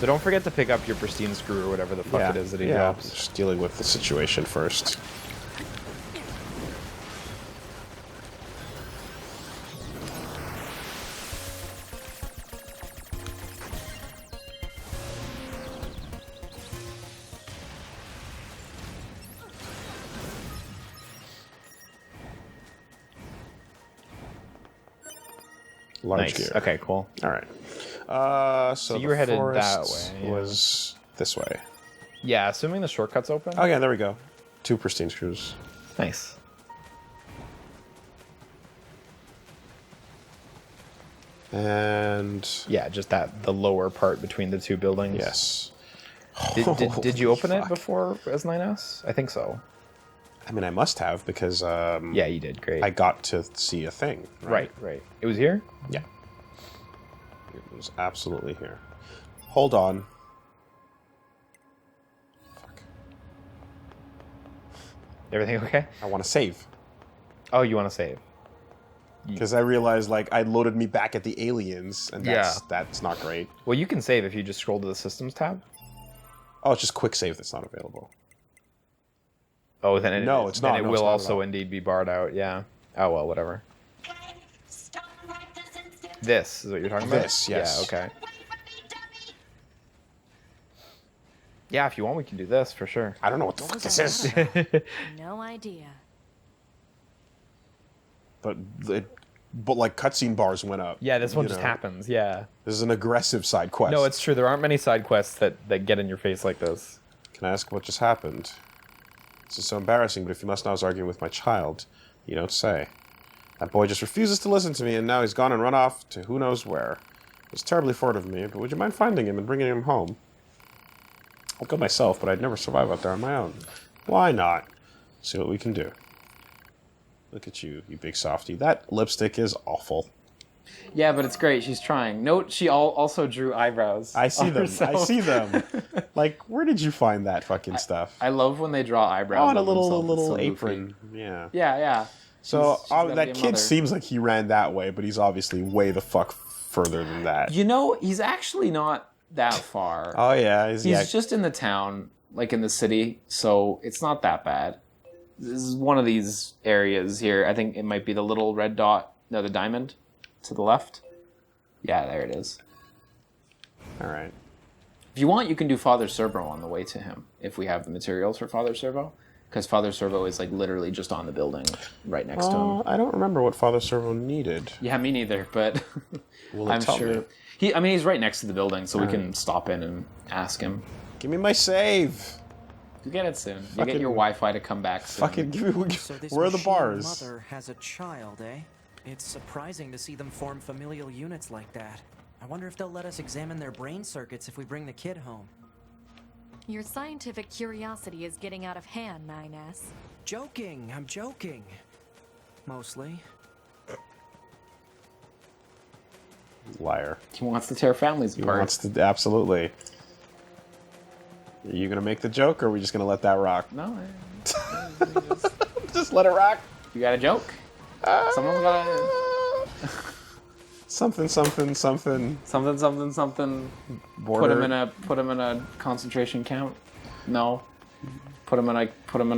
So don't forget to pick up your pristine screw or whatever the fuck it is that he drops. Just dealing with the situation first. Large Nice. gear. Okay, cool. All right. So you were headed that forest way. Yeah. Was this way. Yeah, assuming the shortcut's open. Oh yeah, there we go. 2 pristine screws. Nice. And Yeah, just the lower part between the 2 buildings. yes. Did you open it Fuck. before as 9S? I think so. I mean, I must have because Yeah, you did. Great. I got to see a thing. Right. It was here? Yeah. It was absolutely here. Hold on. Fuck. Everything okay? I want to save. Oh, you want to save? Because I realized, like, I loaded me back at the aliens, and that's not great. Well, you can save if you just scroll to the Systems tab. Oh, it's just quick save that's not available. Oh, then No, it's not. Then it No, it's will not also allowed. indeed be barred out, yeah. Oh, well, whatever. This is what you're talking about? This, yes. Yeah, okay. Yeah, if you want, we can do this, for sure. I don't know what the fuck this is. No idea. But like cutscene bars went up. Yeah, this one you just know? happens, yeah. This is an aggressive side quest. No, it's true. There aren't many side quests that get in your face like this. Can I ask what just happened? This is so embarrassing, but if you must know I was arguing with my child, you don't say. That boy just refuses to listen to me, and now he's gone and run off to who knows where. It's terribly forward of me, but would you mind finding him and bringing him home? I'll go myself, but I'd never survive out there on my own. Why not? See what we can do. Look at you, you big softy. That lipstick is awful. Yeah, but it's great. She's trying. Note, she also drew eyebrows. I see on them. herself. I see them. Like, where did you find that fucking stuff? I love when they draw eyebrows. Oh, and a on little themselves. It's so apron. goofy. Yeah. Yeah. So She's gotta be that a kid mother. seems like he ran that way, but he's obviously way the fuck further than that. You know, he's actually not that far. Oh yeah, He's yeah. just in the town, like in the city, so it's not that bad. This is one of these areas here. I think it might be the little red dot, no, the diamond to the left. Yeah, there it is. All right. If you want, you can do Father Servo on the way to him, if we have the materials for Father Servo. Because Father Servo is like literally just on the building right next to him. I don't remember what Father Servo needed. Yeah, me neither, but Will it I'm tell sure. me? He's right next to the building, so we can stop in and ask him. Give me my save. You get it soon. You Fucking- get your Wi-Fi to come back soon. Fucking give me. So this Where are the machine bars? mother has a child, eh? It's surprising to see them form familial units like that. I wonder if they'll let us examine their brain circuits if we bring the kid home. Your scientific curiosity is getting out of hand, 9S. Joking, I'm joking. Mostly. Liar. He wants to tear families He apart. wants to absolutely. Are you gonna make the joke, or are we just gonna let that rock? No, Just let it rock. you got a joke? Someone's got a... Something. Something. Border. Put him in a concentration camp. No. Put him in a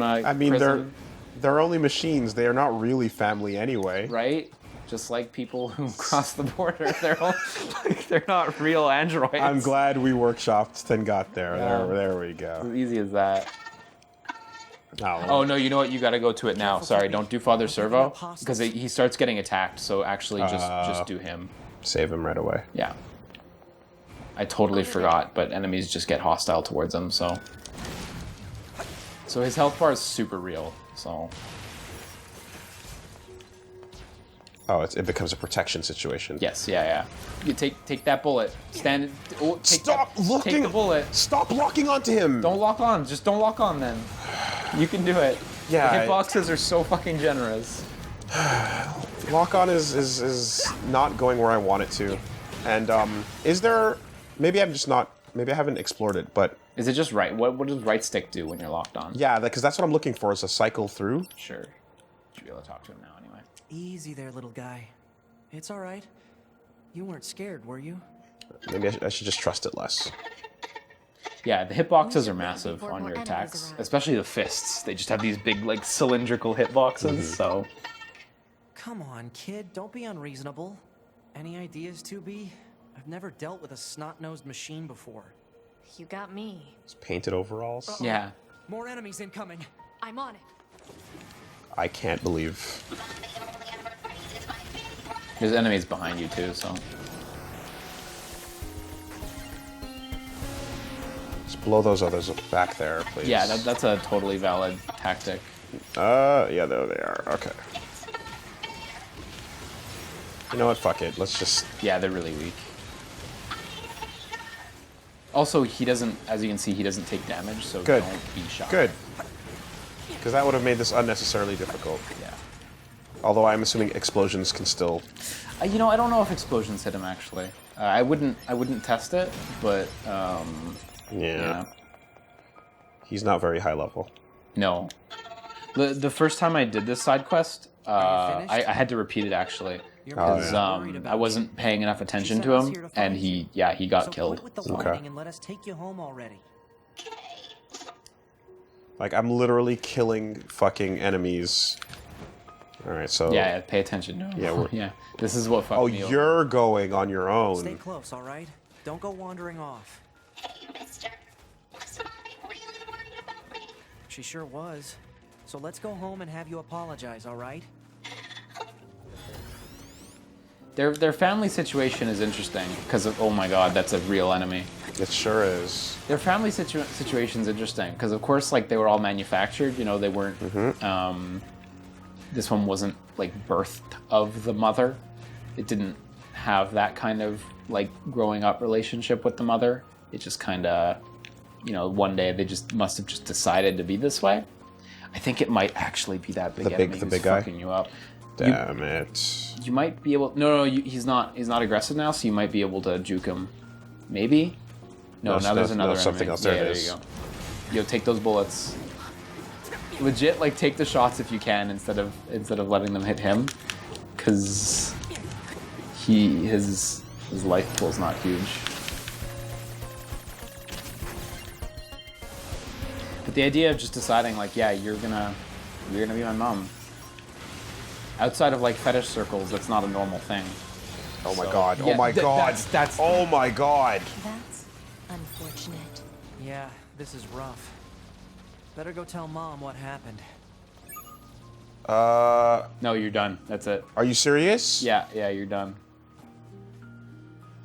I mean, prison, they're only machines. They are not really family anyway. right? Just like people who cross the border, they're not real androids. I'm glad we workshopped and got there. Yeah. There we go. As easy as that. Oh, Oh no, you know what? You got to go to it now. Sorry, don't do Father Servo because he starts getting attacked. So actually, just do him. save him right away. Yeah. I totally forgot, but enemies just get hostile towards him. So his health bar is super real. So Oh, it becomes a protection situation. yes, yeah. You take that bullet. Stand. Oh, take Stop that, looking. Take the bullet. Stop locking onto him. Don't lock on. Just don't lock on then. You can do it. Yeah, The hitboxes are so fucking generous. Lock on is not going where I want it to. And is there? Maybe I'm just not. Maybe I haven't explored it, but Is it just right? What does right stick do when you're locked on? yeah, because that's what I'm looking for is a cycle through. Sure. Should be able to talk to him now anyway. Easy there, little guy. It's all right. You weren't scared, were you? Maybe I should just trust it less. Yeah, the hitboxes Use are your brain massive before on more your enemies attacks, arrive. especially the fists. They just have these big, like, cylindrical hitboxes, so... Come on, kid, don't be unreasonable. Any ideas, 2B? I've never dealt with a snot-nosed machine before. You got me. It's painted overalls. Yeah. More enemies incoming. I'm on it. I can't believe. There's enemies behind you, too, so... Just blow those others back there, please. Yeah, that's a totally valid tactic. Yeah, there they are. Okay. You know what? Fuck it. Let's just... Yeah, they're really weak. Also, he doesn't, as you can see, he doesn't take damage, so Good. don't be shocked. Good. Because that would have made this unnecessarily difficult. Yeah. Although I'm assuming explosions can still... You know, I don't know if explosions hit him, actually. I wouldn't test it, but, yeah. He's not very high level. No. The first time I did this side quest, Are you I finished? had to repeat it, actually. Your Because mom's worried about I wasn't paying enough attention to him, and he got so killed. quit with the So- whining and let us take you home already. Like, I'm literally killing fucking enemies. Alright, so... Yeah, pay attention to him. Yeah, yeah. This is what fucked Oh, me over. you're going on your Stay own. close, all right? Don't go wandering off. She sure was. So let's go home and have you apologize, all right? Their family situation is interesting, because of, oh my god, that's a real enemy. It sure is. Their family situation's interesting, because of course, like, they were all manufactured, you know, they weren't, this one wasn't, like, birthed of the mother. It didn't have that kind of, like, growing up relationship with the mother. It just kind of, you know, one day they just must have just decided to be this way. I think it might actually be that big The enemy big who's guy? fucking you up. Damn it. You might be able. No, he's not aggressive now, so you might be able to juke him. Maybe. No, now there's another. something enemy. else. There Yeah, it there is. you go. Yo, take those bullets. Legit, like, take the shots if you can instead of letting them hit him, because his life pool's not huge. But the idea of just deciding, like, yeah, you're gonna be my mom. Outside of, like, fetish circles, that's not a normal thing. Oh my So, god. yeah, Oh my god. that's Oh my god. That's unfortunate. Yeah, this is rough. Better go tell Mom what happened. No, you're done. That's it. Are you serious? Yeah, you're done.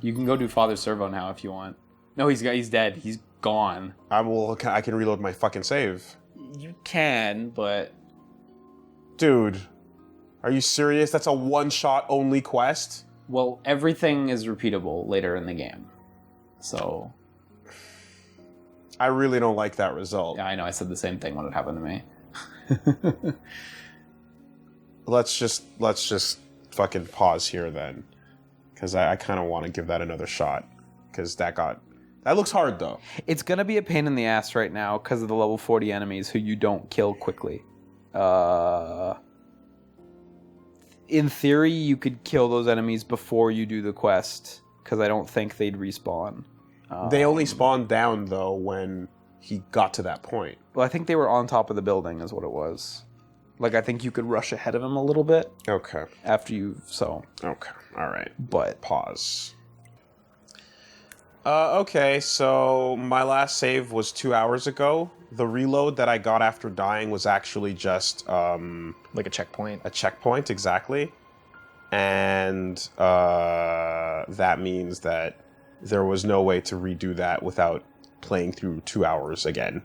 You can go do Father Servo now if you want. No, he's dead. He's gone. I can reload my fucking save. You can, but Dude. Are you serious? That's a one-shot only quest? well, everything is repeatable later in the game. So I really don't like that result. yeah, I know. I said the same thing when it happened to me. Let's just fucking pause here then. Because I kind of want to give that another shot. Because that looks hard though. It's gonna be a pain in the ass right now because of the level 40 enemies who you don't kill quickly. In theory, you could kill those enemies before you do the quest, because I don't think they'd respawn. They only spawned down though when he got to that point. Well, I think they were on top of the building is what it was. Like, I think you could rush ahead of him a little bit Okay. after you, Okay. All right. but Pause. Okay, so my last save was 2 hours ago. The reload that I got after dying was actually just like a checkpoint. a checkpoint, exactly. And that means that there was no way to redo that without playing through 2 hours again.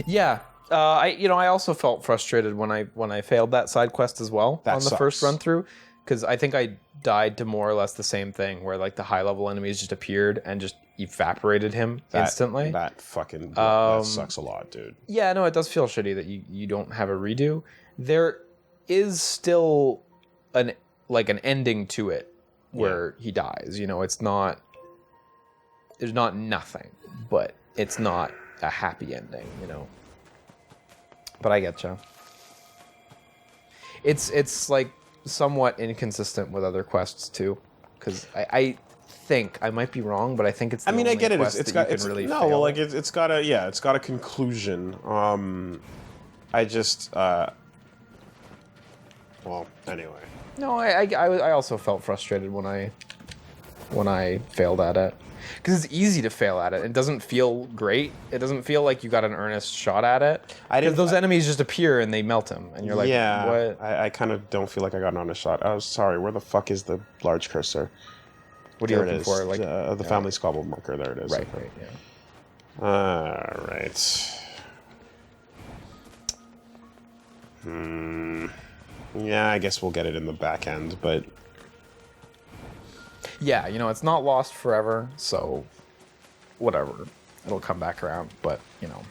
Yeah. I also felt frustrated when I failed that side quest as well That on the first sucks. run through, because I think I died to more or less the same thing, where like the high level enemies just appeared and just evaporated him instantly. That fucking that sucks a lot, dude. Yeah, no, it does feel shitty that you don't have a redo. There is still an ending to it where he dies. You know, it's not. There's not nothing, but it's not a happy ending. You know. But I getcha. It's like somewhat inconsistent with other quests too, because I think I might be wrong, but I think it's. The I mean, I only get it. quest It's that got you it's can really no, fail. well, like it's got a it's got a conclusion. I just well, anyway. No, I also felt frustrated when I failed at it. Because it's easy to fail at it. It doesn't feel great. It doesn't feel like you got an earnest shot at it. Because those enemies just appear and they melt him. And you're like, yeah, what? I kind of don't feel like I got an honest shot. Oh, sorry. Where the fuck is the large cursor? What are you There it looking is. for? Like the family squabble marker. There it is. Right, Okay. right, yeah. All right. Yeah, I guess we'll get it in the back end, but Yeah, you know, it's not lost forever, so whatever. It'll come back around, but, you know.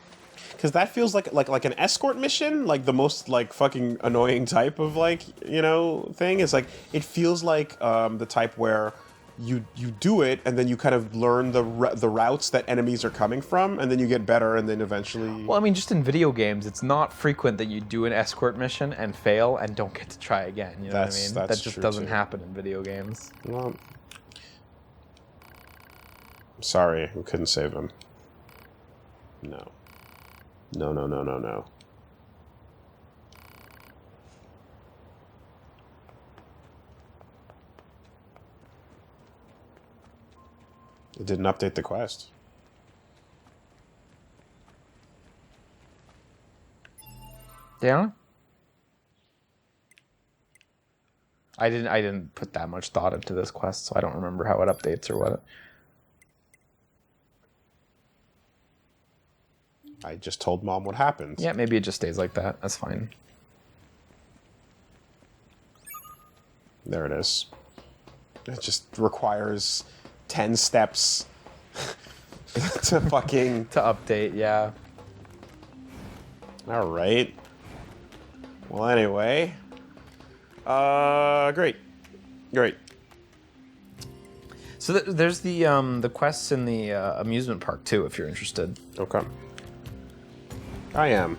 because that feels like an escort mission, like the most like fucking annoying type of like thing. It's like it feels like the type where you do it and then you kind of learn the routes that enemies are coming from, and then you get better, and then eventually. Well, I mean, just in video games, it's not frequent that you do an escort mission and fail and don't get to try again. You know what I mean? That just true, doesn't too. happen in video games. Well, I'm sorry, we couldn't save him. No. No. It didn't update the quest. Yeah? I didn't put that much thought into this quest, so I don't remember how it updates or what. I just told Mom what happened. Yeah, maybe it just stays like that. That's fine. There it is. It just requires 10 steps to fucking... To update, yeah. All right. Well, anyway. Great. So there's the quests in the amusement park too, if you're interested. Okay. I am.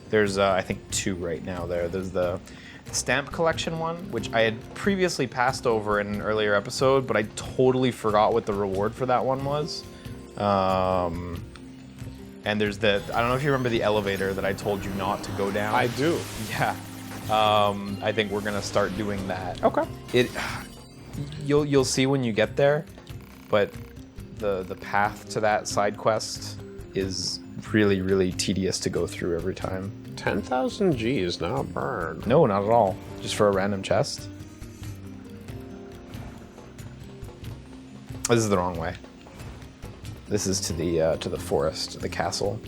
There's I think 2 right now there. There's the stamp collection one, which I had previously passed over in an earlier episode, but I totally forgot what the reward for that one was. And there's I don't know if you remember the elevator that I told you not to go down. I do. Yeah. I think we're gonna start doing that. Okay. You'll see when you get there, but the path to that side quest is really, really tedious to go through every time. 10,000 G's, not burn. No, not at all. Just for a random chest. This is the wrong way. This is to the forest, the castle.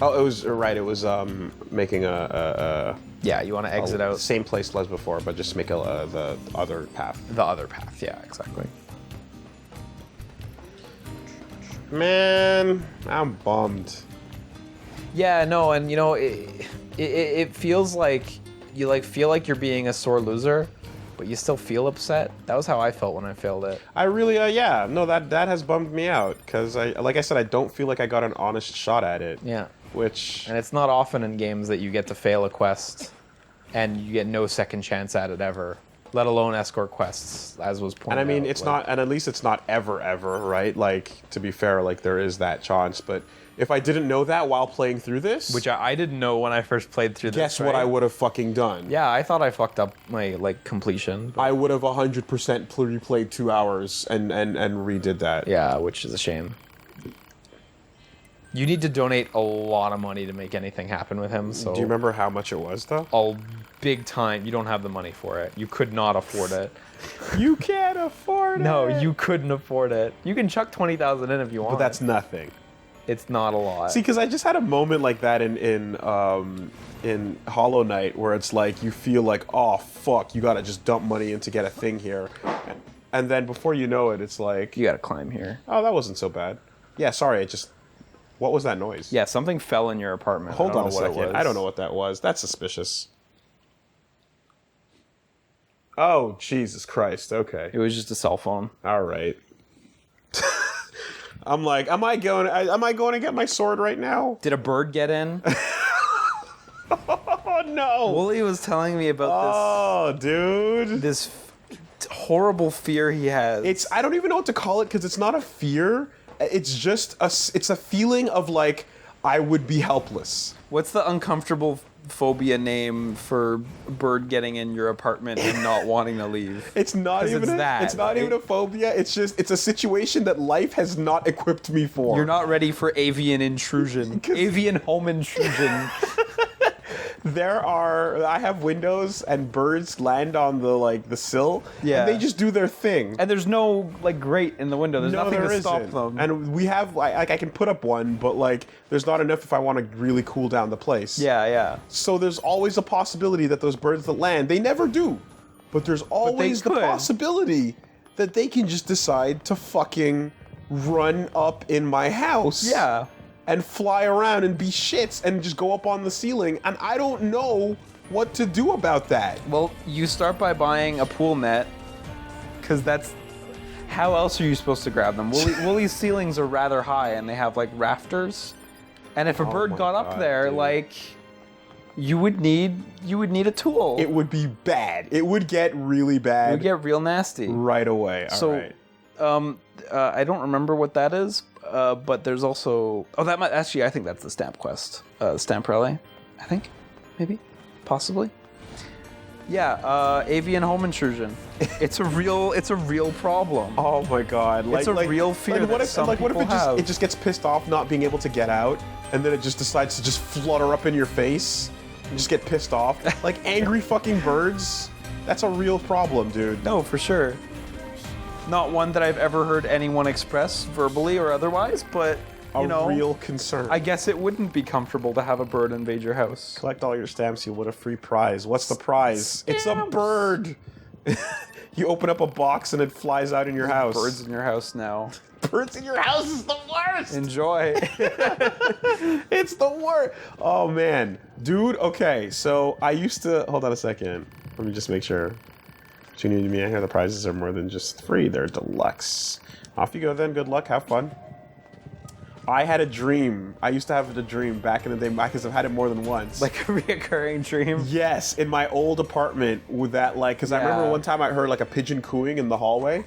Oh, it was right. It was making a Yeah, you want to exit out same place as before, but just make the other path. the other path. Yeah, exactly. Man, I'm bummed. Yeah, no, and you know, it feels like you feel like you're being a sore loser, but you still feel upset. That was how I felt when I failed it. I really, yeah, no, that has bummed me out because like I said, I don't feel like I got an honest shot at it. Yeah. Which And it's not often in games that you get to fail a quest and you get no second chance at it ever, let alone escort quests, as was pointed out. and I mean, like, it's not, and at least it's not ever, right? Like, to be fair, like there is that chance, but if I didn't know that while playing through this, which I didn't know when I first played through this. guess what right? I would have fucking done? Yeah, I thought I fucked up my completion. But I would have 100% replayed 2 hours and redid that. yeah, which is a shame. You need to donate a lot of money to make anything happen with him. So Do you remember how much it was, though? all big time. You don't have the money for it. You could not afford it. You can't afford it! No, you couldn't afford it. You can chuck 20,000 in if you want. But that's nothing. It's not a lot. See, because I just had a moment like that in Hollow Knight where it's like you feel like, oh fuck, you gotta just dump money in to get a thing here, and then before you know it, it's like, you gotta climb here. oh, that wasn't so bad. Yeah, sorry, what was that noise? Yeah, something fell in your apartment. Hold I don't on a know what it second. was. I don't know what that was. That's suspicious. Oh, Jesus Christ. Okay. It was just a cell phone. All right. I'm like, am I going to get my sword right now? Did a bird get in? Oh no! Woolie was telling me about Oh, dude. this horrible fear he has. I don't even know what to call it because it's not a fear. It's just it's a feeling of like I would be helpless. What's the uncomfortable phobia name for a bird getting in your apartment and not wanting to leave? It's not even it's not even a phobia. It's a situation that life has not equipped me for. You're not ready for avian intrusion. Avian home intrusion. I have windows and birds land on the sill. Yeah. And they just do their thing. And there's no grate in the window. There's nothing to stop them. And we have I can put up one, but there's not enough if I want to really cool down the place. Yeah. So there's always a possibility that those birds that land, they never do. But there's always the possibility that they can just decide to fucking run up in my house. Yeah. And fly around and be shits and just go up on the ceiling, and I don't know what to do about that. Well, you start by buying a pool net, because that's... How else are you supposed to grab them? Woolie's ceilings are rather high, and they have, rafters. And if a bird got up there, dude. You would need a tool. It would be bad. It would get really bad. It would get real nasty. Right away. All right. I don't remember what that is, but there's also... Oh, that might... Actually, I think that's the stamp quest. Stamp rally, I think. Maybe. Possibly. Yeah, avian home intrusion. It's a real problem. Oh my god. It's a real fear that some people have. It just gets pissed off not being able to get out, and then it just decides to just flutter up in your face and just get pissed off? Angry fucking birds? That's a real problem, dude. No, for sure. Not one that I've ever heard anyone express verbally or otherwise, but, a real concern. I guess it wouldn't be comfortable to have a bird invade your house. Collect all your stamps, you win a free prize. What's the prize? Stamps. It's a bird! You open up a box and it flies out in your house. Birds in your house now. Birds in your house is the worst! Enjoy. It's the worst! Oh, man. Dude, okay, so I used to... Hold on a second. Let me just make sure. You need me. I hear the prizes are more than just free. They're deluxe. Off you go then. Good luck. Have fun. I had a dream. I used to have a dream back in the day because I've had it more than once. A reoccurring dream? Yes, in my old apartment with that, because I remember one time I heard a pigeon cooing in the hallway.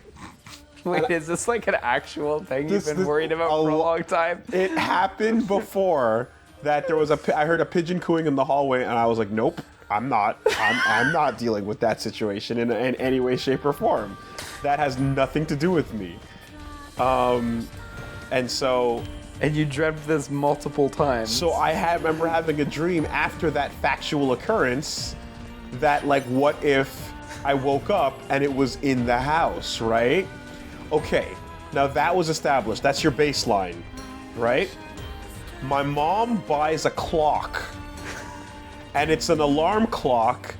Wait, is this an actual thing you've been worried about for a long time? It happened before that there was I heard a pigeon cooing in the hallway, and I was like, nope. I'm not dealing with that situation in any way, shape, or form. That has nothing to do with me. And you dreamt this multiple times. So I remember having a dream after that factual occurrence that, what if I woke up and it was in the house, right? Okay, now that was established. That's your baseline, right? My mom buys a clock. And it's an alarm clock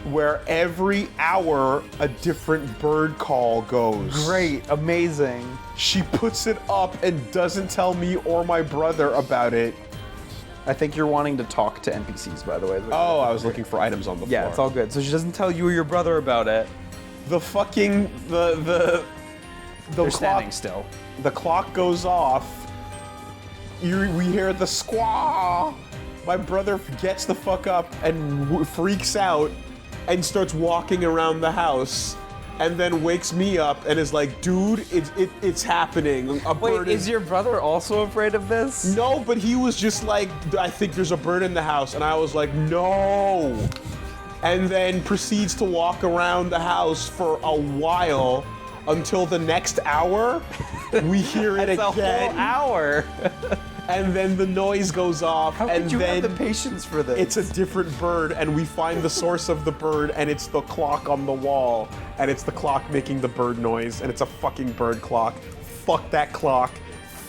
where every hour a different bird call goes. Great, amazing. She puts it up and doesn't tell me or my brother about it. I think you're wanting to talk to NPCs, by the way. Oh, I was looking for items on the floor. Yeah, it's all good. So she doesn't tell you or your brother about it. The fucking They're clock, standing still. The clock goes off. We hear the squaw. My brother gets the fuck up and freaks out and starts walking around the house and then wakes me up and is like, dude, it's happening. Wait, is your brother also afraid of this? No, but he was just like, I think there's a bird in the house. And I was like, no. And then proceeds to walk around the house for a while until the next hour. We hear it again. It's a whole hour. And then the noise goes off. How and could you then have the patience for this? It's a different bird, and we find the source of the bird, and it's the clock on the wall, and it's the clock making the bird noise, and it's a fucking bird clock. Fuck that clock.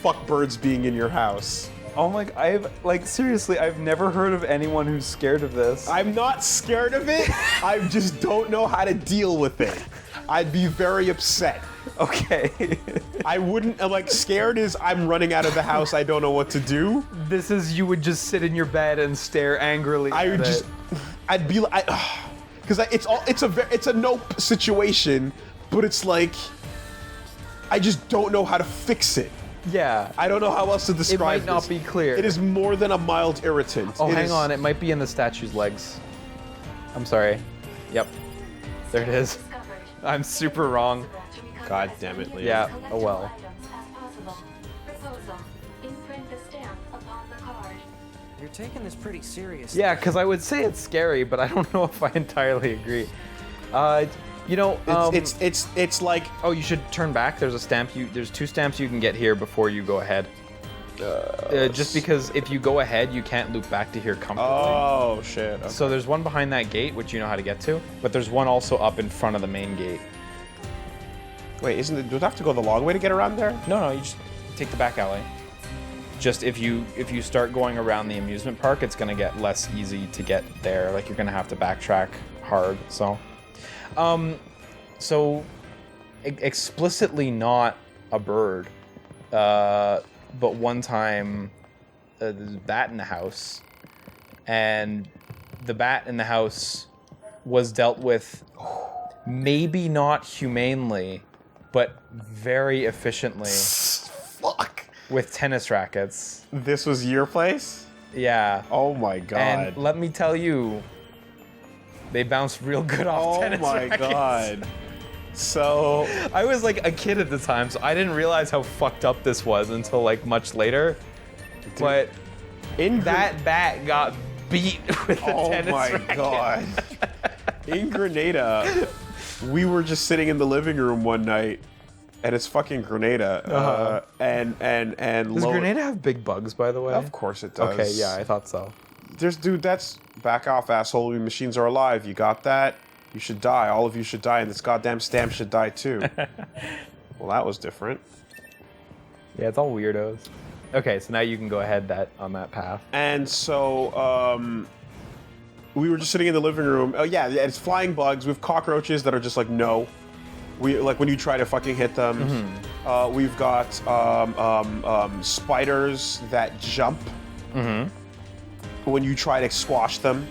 Fuck birds being in your house. Oh my, seriously, I've never heard of anyone who's scared of this. I'm not scared of it. I just don't know how to deal with it. I'd be very upset. Okay. I wouldn't, scared is I'm running out of the house, I don't know what to do. This is, you would just sit in your bed and stare angrily at it. I'd be like, because it's a nope situation, but it's I just don't know how to fix it. Yeah. I don't know how else to describe it. It might not be clear. It is more than a mild irritant. Oh, hang on, it might be in the statue's legs. I'm sorry. Yep. There it is. I'm super wrong. God damn it, Liam. Yeah, oh well. You're taking this pretty seriously. Yeah, because I would say it's scary, but I don't know if I entirely agree. You know, It's like oh, you should turn back. There's a stamp. There's 2 stamps you can get here before you go ahead. Just because if you go ahead, you can't loop back to here comfortably. oh shit. Okay. So there's one behind that gate, which you know how to get to, but there's one also up in front of the main gate. Wait, isn't it? Do I have to go the long way to get around there? No, you just take the back alley. Just if you start going around the amusement park, it's gonna get less easy to get there. Like you're gonna have to backtrack hard. So, explicitly not a bird. But one time, there's a bat in the house, and the bat in the house was dealt with maybe not humanely, but very efficiently. Fuck. With tennis rackets. This was your place? Yeah. Oh my god. And let me tell you, they bounced real good off tennis rackets. Oh my god. So I was like a kid at the time, so I didn't realize how fucked up this was until like much later. Dude, but that bat got beat with the tennis racket. Oh my god. In Grenada, we were just sitting in the living room one night, and it's fucking Grenada. And does Grenada have big bugs, by the way? Of course it does. Okay, yeah, I thought so. Dude, that's back off, asshole. Machines are alive. You got that? You should die. All of you should die, and this goddamn stamp should die too. Well, that was different. Yeah, it's all weirdos. Okay, so now you can go ahead on that path. And so, we were just sitting in the living room. Oh yeah, it's flying bugs. We have cockroaches that are just like no. We like when you try to fucking hit them. Mm-hmm. We've got spiders that jump. Mm-hmm. When you try to squash them.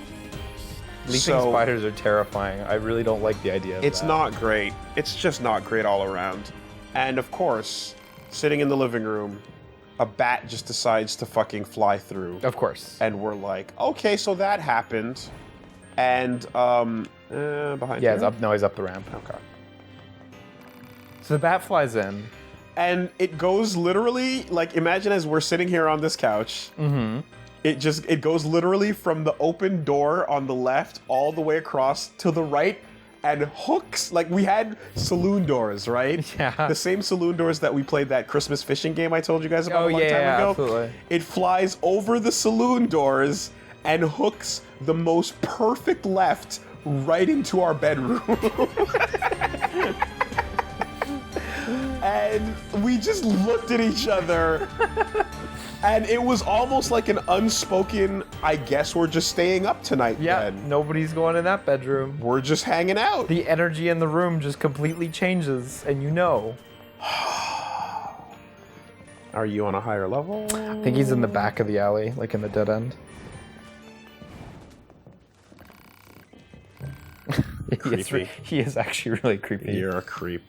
Leaping spiders are terrifying. I really don't like the idea of It's that. not great. It's just not great all around. And of course, sitting in the living room, a bat just decides to fucking fly through. Of course. And we're like, okay, so that happened. And, behind Yeah, you? it's up. No, he's up the ramp. Okay. So the bat flies in. And it goes literally, like, imagine as we're sitting here on this couch. Mm-hmm. It goes literally from the open door on the left all the way across to the right and hooks. Like, we had saloon doors, right? Yeah. The same saloon doors that we played that Christmas fishing game I told you guys about a long time ago. Absolutely. It flies over the saloon doors and hooks the most perfect left right into our bedroom. And we just looked at each other. And it was almost like an unspoken, I guess we're just staying up tonight then. Nobody's going in that bedroom. We're just hanging out. The energy in the room just completely changes, and you know. Are you on a higher level? I think he's in the back of the alley, like in the dead end. Creepy. He is actually really creepy. You're a creep.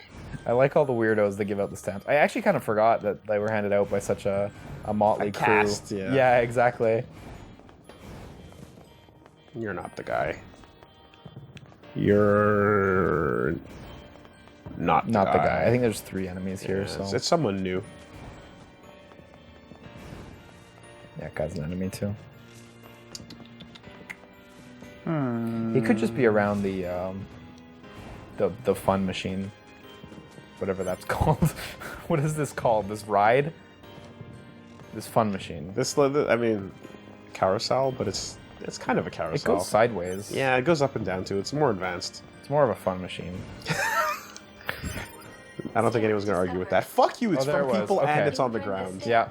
I like all the weirdos that give out the stamps. I actually kind of forgot that they were handed out by such a motley crew. Cast, yeah. Yeah, exactly. You're not the guy. You're not the guy. I think there's 3 enemies here, so... It's someone new. Yeah, guy's an enemy too. He could just be around the fun machine. Whatever that's called. What is this called? This ride? This fun machine. I mean, carousel, but it's kind of a carousel. It goes sideways. Yeah, it goes up and down too. It's more advanced. It's more of a fun machine. I don't think anyone's gonna argue with that. Fuck you! It's there from it was. people Okay. and it's on the ground. Yeah.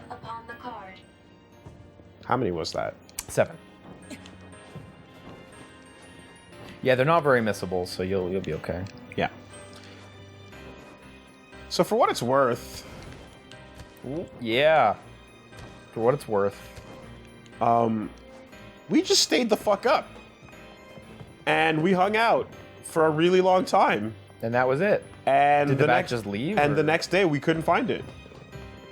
How many was that? 7. Yeah, they're not very missable, so you'll be okay. Yeah. So for what it's worth, Yeah. For what it's worth. we just stayed the fuck up. And we hung out for a really long time. And that was it. And Did the bat just leave? And or- the next day we couldn't find it.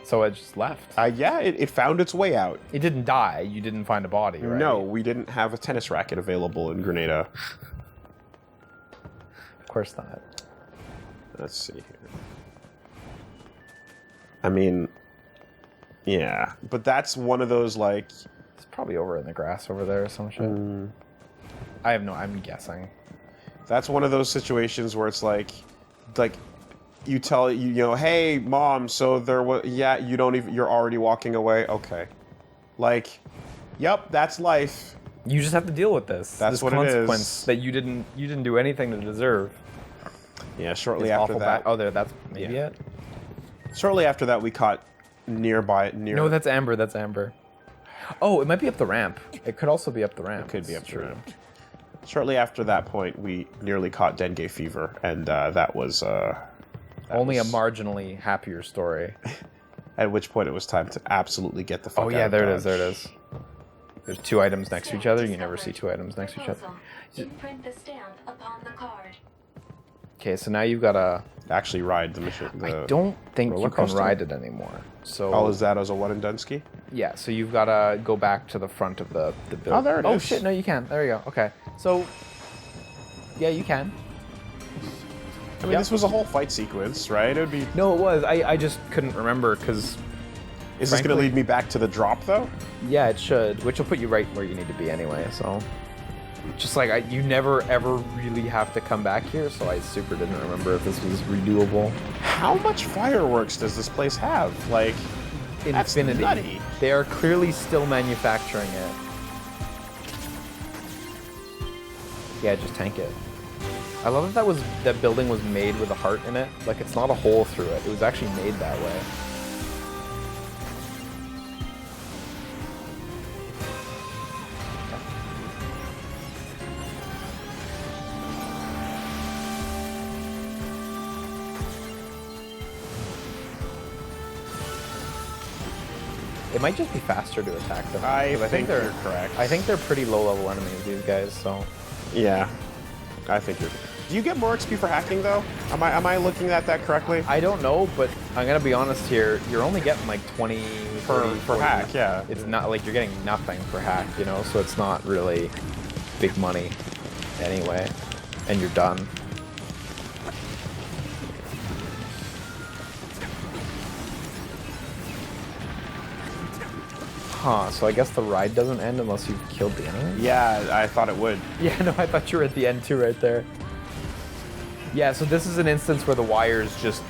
So it just left. Yeah, it found its way out. It didn't die. You didn't find a body, right? No, we didn't have a tennis racket available in Grenada. course not. Let's see here. I mean, yeah, but that's one of those like. It's probably over in the grass over there or some shit. I have no. I'm guessing. That's one of those situations where it's like you tell you know, hey mom, so there was you don't even you're already walking away. Okay, like, yep, that's life. You just have to deal with this. That's this what it consequence is. that you didn't do anything to deserve. Yeah, shortly It's after awful that. Oh, there. That's maybe Yeah. it. Shortly after that, we caught near. No, that's Amber. That's Amber. Oh, it might be up the ramp. It could also be up the ramp. It could be up It's the true. ramp. Shortly after that point, we nearly caught dengue fever, and that was Only a marginally happier story. At which point it was time to absolutely get the fuck out Oh yeah, of there it Dodge. is. There it is. There's two items next to each other. You never see two items next to each other. Imprint the stamp upon the card. Okay, so now you've got to. Actually ride the mission. I don't think roller you can coaster? ride it anymore. So. Oh, is that as a one and done ski? Yeah, so you've got to go back to the front of the building. Oh, there it Oh is. shit! No, you can. There you go. Okay, so. Yeah, you can. I mean, Yep. this was a whole fight sequence, right? It would be. No, it was. I just couldn't remember because. Is this going to frankly- lead me back to the drop though? Yeah, it should, which will put you right where you need to be anyway. So. Just like you never ever really have to come back here, so I super didn't remember if this was redoable. How much fireworks does this place have? Like, that's Infinity. nutty. They are clearly still manufacturing it. Yeah, just tank it. I love that building was made with a heart in it. Like it's not a hole through it. It was actually made that way. It might just be faster to attack them. I 'cause think they're you're correct. I think they're pretty low level enemies, these guys. So Yeah, I think you're. Do you get more XP for hacking though? Am I looking at that correctly? I don't know, but I'm gonna be honest here. You're only getting like 20 Per 30, 40. hack, yeah. It's not like you're getting nothing per hack, you know. So it's not really big money anyway, and you're done. Huh, so I guess the ride doesn't end unless you've killed the enemy? Yeah, I thought it would. Yeah, no, I thought you were at the end too right there. Yeah, so this is an instance where the wire's just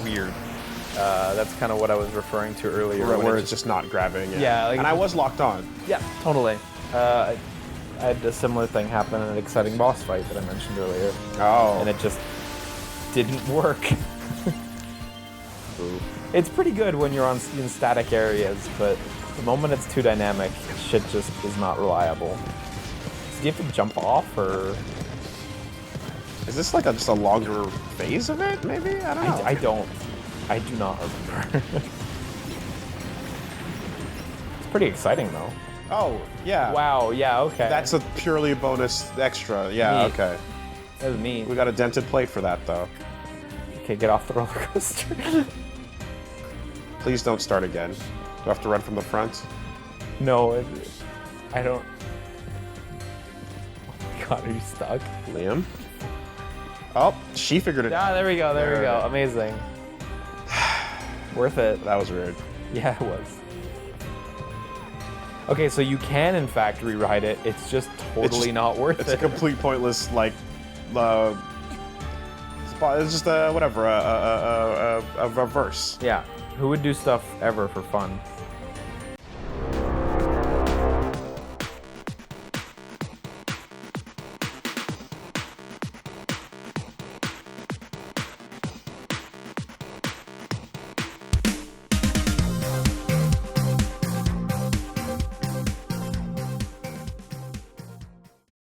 weird. That's kind of what I was referring to earlier. Where, when where it it's just not grabbing. Yeah, like and I was locked on. Yeah, totally. I had a similar thing happen in an exciting boss fight that I mentioned earlier. Oh. And it just didn't work. It's pretty good when you're in static areas, but the moment it's too dynamic, shit just is not reliable. So do you have to jump off, or...? Is this like just a longer phase of it, maybe? I don't know. I do not remember. It's pretty exciting, though. Oh, yeah. Wow, yeah, okay. That's a purely bonus extra. Yeah, Neat. okay. That was neat. We got a dented plate for that, though. Okay, get off the roller coaster. Please don't start again. Do I have to run from the front? No, I don't... Oh my god, are you stuck? Liam? Oh, she figured it out. Ah, there we go, there we go. Amazing. Worth it. That was weird. Yeah, it was. Okay, so you can, in fact, rewrite it. It's just totally not worth It's it. a complete pointless, like, it's just whatever, a verse. Yeah. Who would do stuff ever for fun?